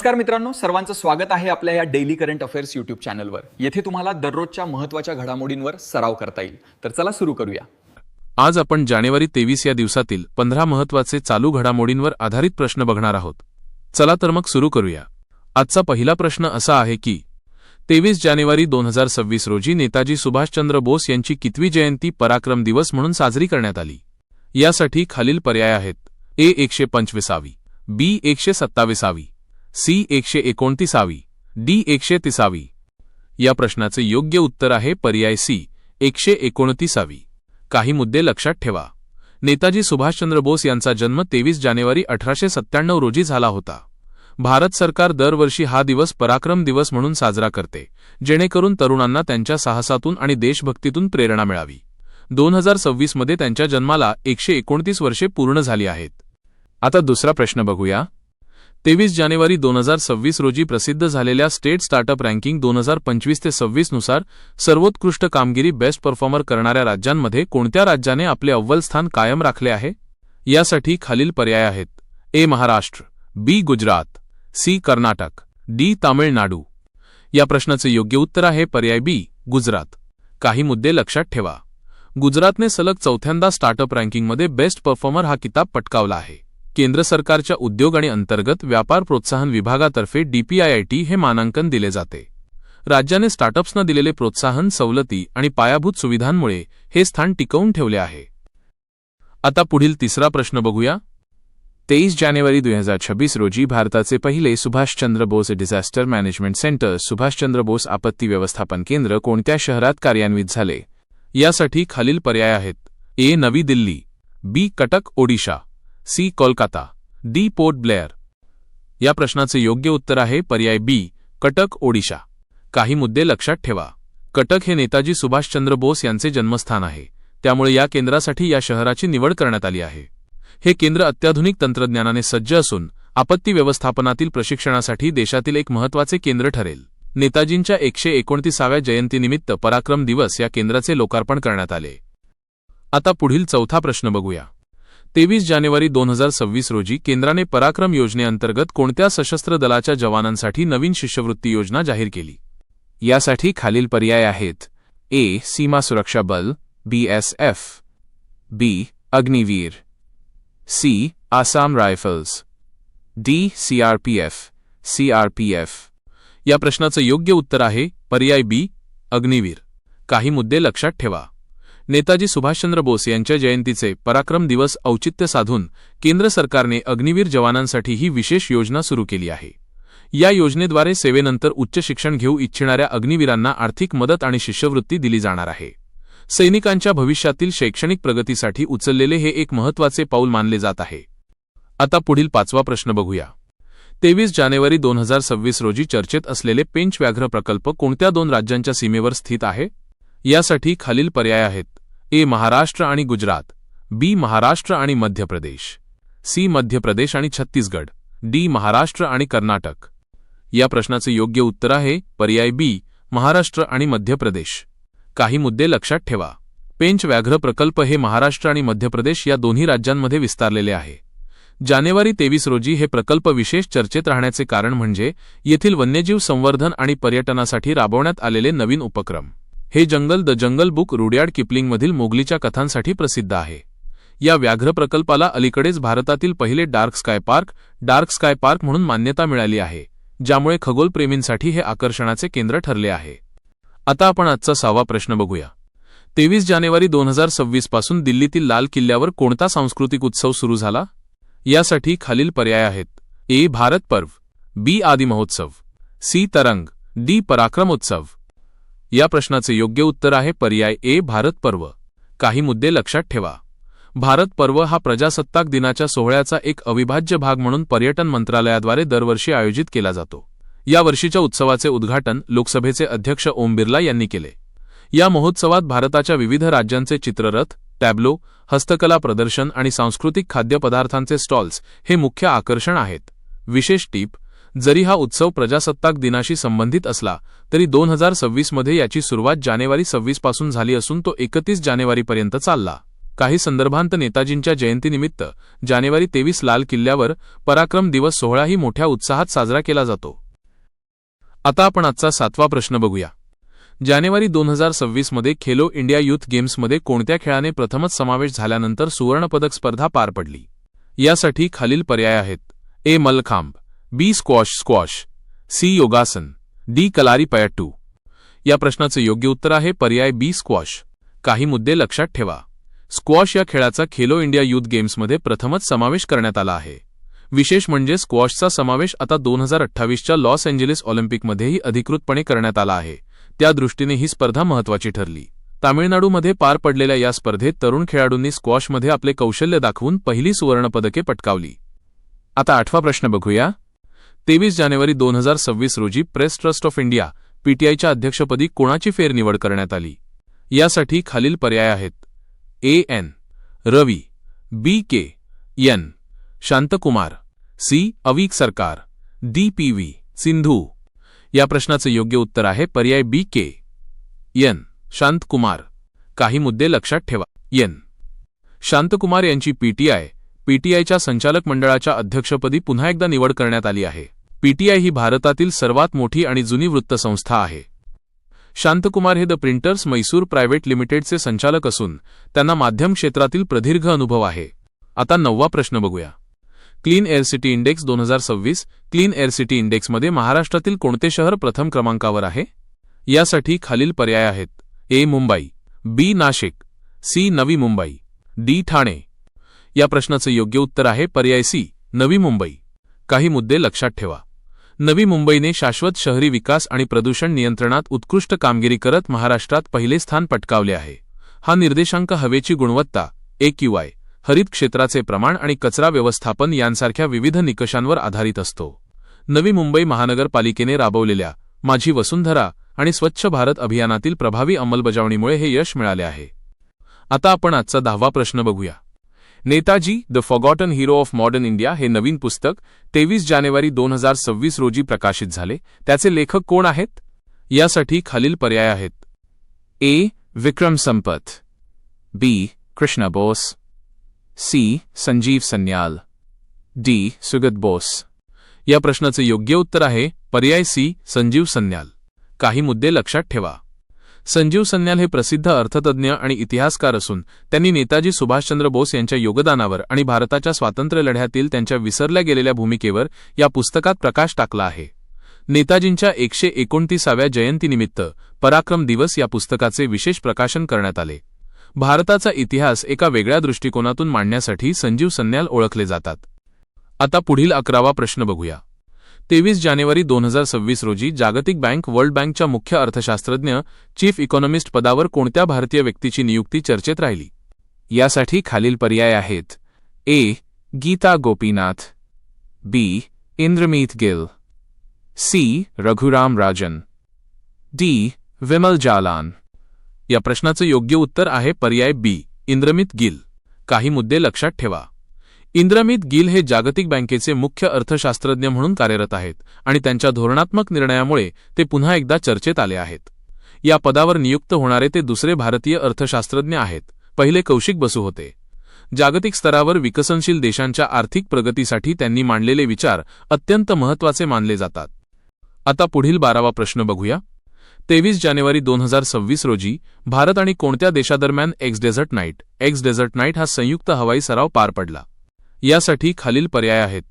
नमस्कार मित्रांनो, सर्वांचं स्वागत आहे आपल्या या डेली करंट अफेअर्स यूट्यूब चॅनलवर। येथे तुम्हाला दररोजच्या महत्त्वाच्या घडामोडींवर सराव करता येईल। तर चला सुरू करूया। आज आपण जानेवारी 23 या दिवसातील 15 महत्त्वाचे चालू घडामोडींवर आधारित प्रश्न बघणार आहोत। चला तर मग सुरू करूया। आजचा पहिला प्रश्न असा आहे की 23 जानेवारी 2026 रोजी नेताजी सुभाषचंद्र बोस यांची कितवी जयंती पराक्रम दिवस म्हणून साजरी करण्यात आली? यासाठी खालील पर्याय आहेत: ए 125वी, बी 127वी, सी 129वी, डी 130वी। या प्रश्नाचे योग्य उत्तर आहे पर्याय सी 129वी। काही मुद्दे लक्षात ठेवा। नेताजी सुभाषचंद्र बोस यांचा जन्म 23 जानेवारी 1897 रोजी झाला होता। भारत सरकार दरवर्षी हा दिवस पराक्रम दिवस म्हणून साजरा करते, जेणेकरून तरुणांना त्यांच्या साहसातून आणि देशभक्तीतून प्रेरणा मिळावी। 2026 मध्ये त्यांच्या जन्माला 129 वर्षे पूर्ण झाली आहेत। आता दुसरा प्रश्न बघूया। 23 जानेवारी 2026 रोजी प्रसिद्ध झालेल्या स्टेट स्टार्टअप रँकिंग 2025 ते 26 नुसार सर्वोत्कृष्ट कामगिरी बेस्ट परफॉर्मर करणाऱ्या राज्यांमध्ये कोणत्या राज्याने आपले अव्वल स्थान कायम राखले आहे? यासाठी खालील पर्याय आहेत: ए महाराष्ट्र, बी गुजरात, सी कर्नाटक, डी तामिळनाडू। या प्रश्नाचे योग्य उत्तर आहे पर्याय बी गुजरात। काही मुद्दे लक्षात ठेवा। गुजरातने सलग चौथ्यांदा स्टार्टअप रँकिंगमध्ये बेस्ट परफॉर्मर हा किताब पटकावला आहे। केंद्र सरकारच्या उद्योग आणि अंतर्गत व्यापार प्रोत्साहन विभागातर्फे DPIIT हे मानांकन दिले जाते। राज्याने स्टार्टअप्सना दिलेले प्रोत्साहन, सवलती आणि पायाभूत सुविधांमुळे हे स्थान टिकवून ठेवले आहे। आता पुढील तिसरा प्रश्न बघूया। 23 जानेवारी 2026 रोजी भारताचे पहिले Subhashchandra Bose disaster management centre Subhashchandra Bose आपत्ती व्यवस्थापन केंद्र कोणत्या शहरात कार्यान्वित झाले? यासाठी खालील पर्याय आहेत: ए नवी Delhi, B Cuttack Odisha, C Kolkata, D Port Blair. या प्रश्नाचे योग्य उत्तर आहे पर्याय बी कटक ओडिशा। काही मुद्दे लक्षात ठेवा। कटक हे नेताजी सुभाषचंद्र बोस यांचे जन्मस्थान आहे, त्यामुळे या केंद्रासाठी या शहराची निवड करण्यात आली आहे। हे केंद्र अत्याधुनिक तंत्रज्ञानाने सज्ज असून आपत्ती व्यवस्थापनातील प्रशिक्षणासाठी देशातील एक महत्त्वाचे केंद्र ठरेल। नेताजींच्या 129व्या जयंतीनिमित्त पराक्रम दिवस या केंद्राचे लोकार्पण करण्यात आले। आता पुढील चौथा प्रश्न बघूया। 23 जानेवारी 2026 रोजी केंद्राने पराक्रम योजनेअंतर्गत कोणत्या सशस्त्र दलाच्या जवानांसाठी नवीन शिष्यवृत्ती योजना जाहीर केली? यासाठी खालील पर्याय आहेत: ए सीमा Suraksha Bal BSF, B Agniveer, C Assam rifles, D CRPF। या प्रश्नाचे योग्य उत्तर आहे पर्याय बी अग्निवीर। काही मुद्दे लक्षात ठेवा। नेताजी सुभाषचंद्र बोस यांच्या जयंतीचे पराक्रम दिवस औचित्य साधून केंद्र सरकारने अग्निवीर जवानांसाठी ही विशेष योजना सुरू केली आहे। या योजनेद्वारे सेवेनंतर उच्च शिक्षण घेऊ इच्छिणाऱ्या अग्निवीरांना आर्थिक मदत आणि शिष्यवृत्ती दिली जाणार आहे। सैनिकांच्या भविष्यातील शैक्षणिक प्रगतीसाठी उचललेले हे एक महत्त्वाचे पाऊल मानले जात आहे। आता पुढील पाचवा प्रश्न बघूया। 23 जानेवारी 2026 रोजी चर्चेत असलेले पेंच व्याघ्र प्रकल्प कोणत्या दोन राज्यांच्या सीमेवर स्थित आहे? यासाठी खालील पर्याय आहेत: ए महाराष्ट्र आणि गुजरात, बी महाराष्ट्र आणि मध्य प्रदेश, सी मध्य प्रदेश आणि छत्तीसगड, डी महाराष्ट्र आणि कर्नाटक। या प्रश्नाचे योग्य उत्तर आहे पर्याय बी महाराष्ट्र आणि मध्य प्रदेश। काही मुद्दे लक्षात ठेवा। पेंच व्याघ्र प्रकल्प हे महाराष्ट्र आणि मध्य प्रदेश या दोन्ही राज्यांमध्ये विस्तारलेले आहे। जानेवारी 23 रोजी हे प्रकल्प विशेष चर्चेत राहण्याचे कारण म्हणजे येथील वन्यजीव संवर्धन आणि पर्यटनासाठी राबवण्यात आलेले नवीन उपक्रम। हे जंगल द जंगल बुक रुडयार्ड किपलिंगमधील मोगलीच्या कथांसाठी प्रसिद्ध आहे। या व्याघ्र प्रकल्पाला अलीकडेच भारतातील पहिले डार्क स्काय पार्क म्हणून मान्यता मिळाली आहे, ज्यामुळे खगोलप्रेमींसाठी हे आकर्षणाचे केंद्र ठरले आहे। आता आपण आजचा 6वा प्रश्न बघूया। 23 जानेवारी 2026 पासून दिल्लीतील लाल किल्ल्यावर कोणता सांस्कृतिक उत्सव सुरू झाला? यासाठी खालील पर्याय आहेत: ए भारत पर्व, बी आदि महोत्सव, सी तरंग, डी पराक्रमोत्सव। या प्रश्नाचे योग्य उत्तर आहे पर्याय ए भारत पर्व। काही मुद्दे लक्षात ठेवा। भारत पर्व हा प्रजासत्ताक दिनाच्या सोहळ्याचा एक अविभाज्य भाग म्हणून पर्यटन मंत्रालयाद्वारे दरवर्षी आयोजित केला जातो। या वर्षीच्या उत्सवाचे उद्घाटन लोकसभेचे अध्यक्ष ओम बिर्ला यांनी केले। या महोत्सवात भारताच्या विविध राज्यांचे चित्ररथ, टॅब्लो, हस्तकला प्रदर्शन आणि सांस्कृतिक खाद्यपदार्थांचे स्टॉल्स हे मुख्य आकर्षण आहेत। विशेष टीप: जरी हा उत्सव प्रजासत्ताक दिनाशी संबंधित असला तरी 2026 मध्ये याची सुरुवात जानेवारी 26 पासून झाली असून तो 31 जानेवारीपर्यंत चालला। काही संदर्भांत नेताजींच्या जयंतीनिमित्त जानेवारी 23 लाल किल्ल्यावर पराक्रम दिवस सोहळाही मोठ्या उत्साहात साजरा केला जातो. आता आपण आजचा 7वा प्रश्न बघूया. जानेवारी 2026 मध्ये खेलो इंडिया यूथ गेम्समध्ये कोणत्या खेळाने प्रथमच समावेश झाल्यानंतर सुवर्णपदक स्पर्धा पार पडली? यासाठी खालील पर्याय आहेत. A. Mallakhamb, B. Squash, C. Yogasana, D. Kalaripayattu. या प्रश्नाचं योग्य उत्तर आहे पर्याय बी. स्क्वॉश. काही मुद्दे लक्षात ठेवा. स्क्वॉश या खेळाचा खेलो इंडिया यूथ गेम्समध्ये प्रथमच समावेश करण्यात आला आहे. विशेष म्हणजे स्क्वॉशचा समावेश आता 2028च्या लॉस एंजेलिस ऑलिम्पिकमध्येही अधिकृतपणे करण्यात आला आहे. त्या दृष्टीने ही स्पर्धा महत्त्वाची ठरली. तामिळनाडूमध्ये पार पडलेल्या या स्पर्धेत तरुण खेळाडूंनी स्क्वॉशमध्ये आपले कौशल्य दाखवून पहिली सुवर्णपदके पटकावली. आता 8वा प्रश्न बघूया. 23 जानेवारी 2026 रोजी प्रेस ट्रस्ट ऑफ इंडिया पीटीआयच्या अध्यक्षपदी कोणाची फेरनिवड करण्यात आली? यासाठी खालील पर्याय आहेत. ए. एन. रवी, बी. के. एन. शांतकुमार, सी. अवीक सरकार, डी. पी. व्ही. सिंधू. या प्रश्नाचं योग्य उत्तर आहे पर्याय बी. के. एन. शांतकुमार. काही मुद्दे लक्षात ठेवा. एन. शांतकुमार यांची पीटीआयच्या संचालक मंडळाच्या अध्यक्षपदी पुन्हा एकदा निवड करण्यात आली आहे. पीटीआय ही भारतातील सर्वात मोठी आणि जुनी वृत्तसंस्था आहे. शांतकुमार हे द प्रिंटर्स मैसूर प्रायव्हेट लिमिटेडचे संचालक असून त्यांना माध्यम क्षेत्रातील प्रदीर्घ अनुभव आहे. आता 9वा प्रश्न बघूया. Clean air city index 2026 clean air city इंडेक्समध्ये महाराष्ट्रातील कोणते शहर प्रथम क्रमांकावर आहे? यासाठी खालील पर्याय आहेत. ए. मुंबई, बी. नाशिक, सी. नवी मुंबई, डी. ठाणे. या प्रश्नाचं योग्य उत्तर आहे पर्याय सी. नवी मुंबई. काही मुद्दे लक्षात ठेवा. नवी मुंबईने शाश्वत शहरी विकास आणि प्रदूषण नियंत्रणात उत्कृष्ट कामगिरी करत महाराष्ट्रात पहिले स्थान पटकावले आहे. हा निर्देशांक हवेची गुणवत्ता, AQI, हरित क्षेत्राचे प्रमाण आणि कचरा व्यवस्थापन यांसारख्या विविध निकषांवर आधारित असतो. नवी मुंबई महानगरपालिकेने राबवलेल्या माझी वसुंधरा आणि स्वच्छ भारत अभियानातील प्रभावी अंमलबजावणीमुळे हे यश मिळाले आहे. आता आपण आजचा 10वा प्रश्न बघूया. Netaji the forgotten hero of modern India हे नवीन पुस्तक 23 जानेवारी 2026 रोजी प्रकाशित झाले. त्याचे लेखक कोण आहेत? यासाठी खालील पर्याय आहेत. ए. विक्रम संपत, बी. कृष्णा बोस, सी. संजीव सन्याल, डी. सुगत बोस. या प्रश्नाचे योग्य उत्तर आहे पर्याय सी. संजीव सन्याल. काही मुद्दे लक्षात ठेवा. संजीव सन्याल हे प्रसिद्ध अर्थतज्ञ आणि इतिहासकार असून त्यांनी नेताजी सुभाषचंद्र बोस यांच्या योगदानावर आणि भारताच्या स्वातंत्र्य लढ्यातील त्यांच्या विसरल्या गेलेल्या भूमिकेवर या पुस्तकात प्रकाश टाकला आहे. नेताजींच्या 129व्या जयंतीनिमित्त पराक्रम दिवस या पुस्तकाचे विशेष प्रकाशन करण्यात आले. भारताचा इतिहास एका वेगळ्या दृष्टिकोनातून मांडण्यासाठी संजीव सन्याल ओळखले जातात. आता पुढील 11वा प्रश्न बघूया. 23 जानेवारी 2026 रोजी जागतिक बँक वर्ल्ड बँकच्या मुख्य अर्थशास्त्रज्ञ चीफ इकॉनॉमिस्ट पदावर कोणत्या भारतीय व्यक्तीची नियुक्ती चर्चेत राहिली? यासाठी खालील पर्याय आहेत. A. Gita Gopinath, B. Indermit Gill, C. Raghuram Rajan, D. Bimal Jalan. या प्रश्नाचं योग्य उत्तर आहे पर्याय बी. इंद्रमीत गिल. काही मुद्दे लक्षात ठेवा. इंद्रमीत गिल हे जागतिक बँकेचे मुख्य अर्थशास्त्रज्ञ म्हणून कार्यरत आहेत आणि त्यांच्या धोरणात्मक निर्णयामुळे ते पुन्हा एकदा चर्चेत आले आहेत. या पदावर नियुक्त होणारे ते दुसरे भारतीय अर्थशास्त्रज्ञ आहेत. पहिले कौशिक बसू होते. जागतिक स्तरावर विकसनशील देशांच्या आर्थिक प्रगतीसाठी त्यांनी मांडलेले विचार अत्यंत महत्त्वाचे मानले जातात. आता पुढील 12वा प्रश्न बघूया. 23 जानेवारी 2026 रोजी भारत आणि कोणत्या देशादरम्यान एक्स डेझर्ट नाईट हा संयुक्त हवाई सराव पार पडला? यासाठी खालील पर्याय आहेत.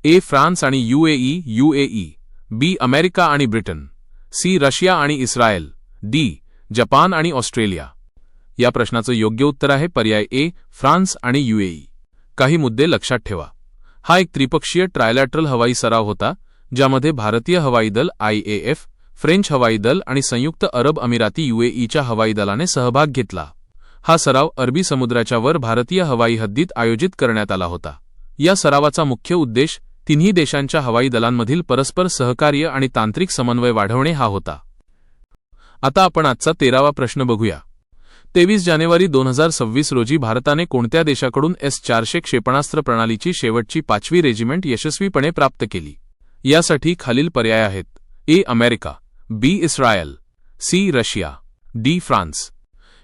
ए. फ्रान्स आणि UAE, बी. अमेरिका आणि ब्रिटन, सी. रशिया आणि इस्रायल, डी. जपान आणि ऑस्ट्रेलिया. या प्रश्नाचं योग्य उत्तर आहे पर्याय ए. फ्रान्स आणि UAE. काही मुद्दे लक्षात ठेवा. हा एक त्रिपक्षीय ट्रायलॅटरल हवाई सराव होता ज्यामध्ये भारतीय हवाई दल IAF, फ्रेंच हवाई दल आणि संयुक्त अरब अमिराती UAEच्या हवाई दलाने सहभाग घेतला. हा सराव अरबी समुद्राच्या वर भारतीय हवाई हद्दीत आयोजित करण्यात आला होता. या सरावाचा मुख्य उद्देश तिन्ही देशांच्या हवाई दलांमधील परस्पर सहकार्य आणि तांत्रिक समन्वय वाढवणे हा होता. आता आपण आजचा 13वा प्रश्न बघूया. 23 जानेवारी 2026 रोजी भारताने कोणत्या देशाकडून S-400 क्षेपणास्त्र प्रणालीची शेवटची 5वी रेजिमेंट यशस्वीपणे प्राप्त केली? यासाठी खालील पर्याय आहेत. A. America, B. Israel, C. Russia, D. France.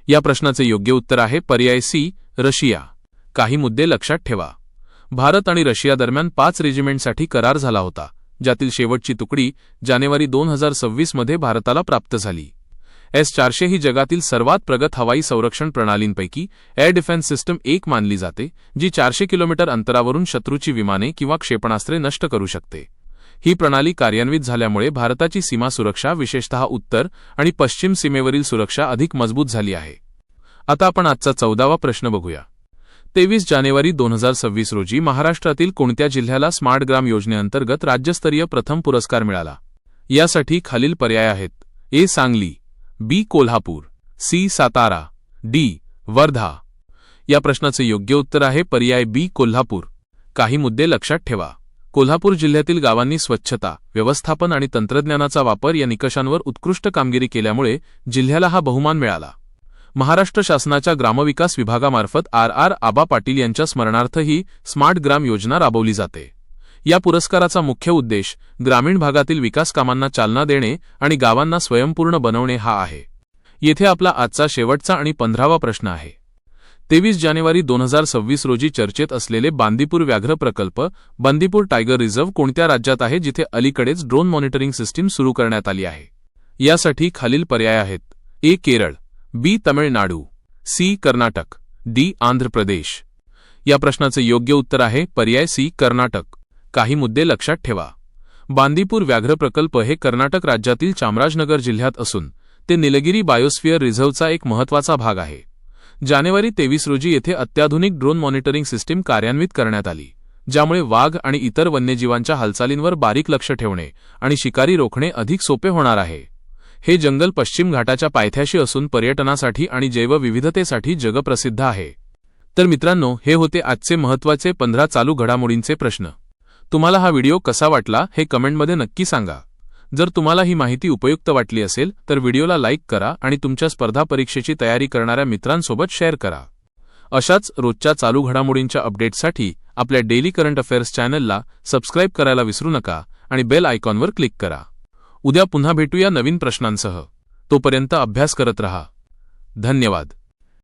या प्रश्नाचे योग्य उत्तर आहे पर्याय सी. रशिया. काही मुद्दे लक्षात ठेवा. भारत आणि रशिया दरम्यान 5 रेजिमेंटसाठी करार झाला होता, ज्यातील शेवटची तुकडी जानेवारी 2026 मध्ये भारताला प्राप्त झाली. S-400 ही जगातील सर्वात प्रगत हवाई संरक्षण प्रणालींपैकी एअर डिफेन्स सिस्टम एक मानली जाते, जी 400 किलोमीटर अंतरावरून शत्रूची विमाने किंवा क्षेपणास्त्रे नष्ट करू शकते. ही प्रणाली कार्यान्वित झाल्यामुळे भारताची सीमा सुरक्षा, विशेषतः उत्तर आणि पश्चिम सीमेवरील सुरक्षा अधिक मजबूत झाली आहे. आता आपण आजचा 14वा प्रश्न बघूया. 23 जानेवारी 2026 रोजी महाराष्ट्रातील कोणत्या जिल्ह्याला स्मार्ट ग्राम योजनेअंतर्गत राज्यस्तरीय प्रथम पुरस्कार मिळाला? यासाठी खालील पर्याय आहेत. ए. सांगली, बी. कोल्हापूर, सी. सातारा, डी. वर्धा. या प्रश्नाचे योग्य उत्तर आहे पर्याय बी. कोल्हापूर. काही मुद्दे लक्षात ठेवा. कोल्हापूर जिल्ह्यातील गावांनी स्वच्छता, व्यवस्थापन आणि तंत्रज्ञानाचा वापर या निकषांवर उत्कृष्ट कामगिरी केल्यामुळे जिल्ह्याला हा बहुमान मिळाला. महाराष्ट्र शासनाच्या ग्रामविकास विभागामार्फत R. आबा पाटील यांच्या स्मरणार्थ ही स्मार्ट ग्राम योजना राबवली जाते. या पुरस्काराचा मुख्य उद्देश ग्रामीण भागातील विकास कामांना चालना देणे आणि गावांना स्वयंपूर्ण बनवणे हा आहे. येथे आपला आजचा शेवटचा आणि 15वा प्रश्न आहे. 23 जानेवारी 2026 रोजी चर्चेत असलेले बांदीपूर व्याघ्र प्रकल्प, बांदीपूर टायगर रिझर्व्ह कोणत्या राज्यात आहे, जिथे अलीकडेच ड्रोन मॉनिटरिंग सिस्टीम सुरू करण्यात आली आहे? यासाठी खालील पर्याय आहेत. ए. केरळ, बी. तमिळनाडू, सी. कर्नाटक, डी. आंध्र प्रदेश. या प्रश्नाचे योग्य उत्तर आहे पर्याय सी. कर्नाटक. काही मुद्दे लक्षात ठेवा. बांदीपूर व्याघ्र प्रकल्प हे कर्नाटक राज्यातील चामराजनगर जिल्ह्यात असून ते निलगिरी बायोस्फिअर रिझर्व्हचा एक महत्त्वाचा भाग आहे. जानेवारी 23 रोजी येथे अत्याधुनिक ड्रोन मॉनिटरिंग सिस्टीम कार्यान्वित करण्यात आली, ज्यामुळे वाघ आणि इतर वन्यजीवांच्या हालचालींवर बारीक लक्ष ठेवणे आणि शिकारी रोखणे अधिक सोपे होणार आहे. हे जंगल पश्चिम घाटाच्या पायथ्याशी असून पर्यटनासाठी आणि जैवविविधतेसाठी जगप्रसिद्ध आहे. तर मित्रांनो, हे होते आजचे महत्त्वाचे 15 चालू घडामोडींचे प्रश्न. तुम्हाला हा व्हिडिओ कसा वाटला हे कमेंटमध्ये नक्की सांगा. जर तुम्हाला ही माहिती उपयुक्त वाटली असेल तर व्हिडिओला लाईक करा आणि तुमच्या स्पर्धा परीक्षेची तयारी करणाऱ्या मित्रांसोबत शेअर करा. अशाच रोजच्या चालू घडामोडींच्या अपडेट्ससाठी आपल्या डेली करंट अफेअर्स चॅनलला सबस्क्राईब करायला विसरू नका आणि बेल आयकॉनवर क्लिक करा. उद्या पुन्हा भेटूया नवीन प्रश्नांसह. तोपर्यंत अभ्यास करत रहा. धन्यवाद.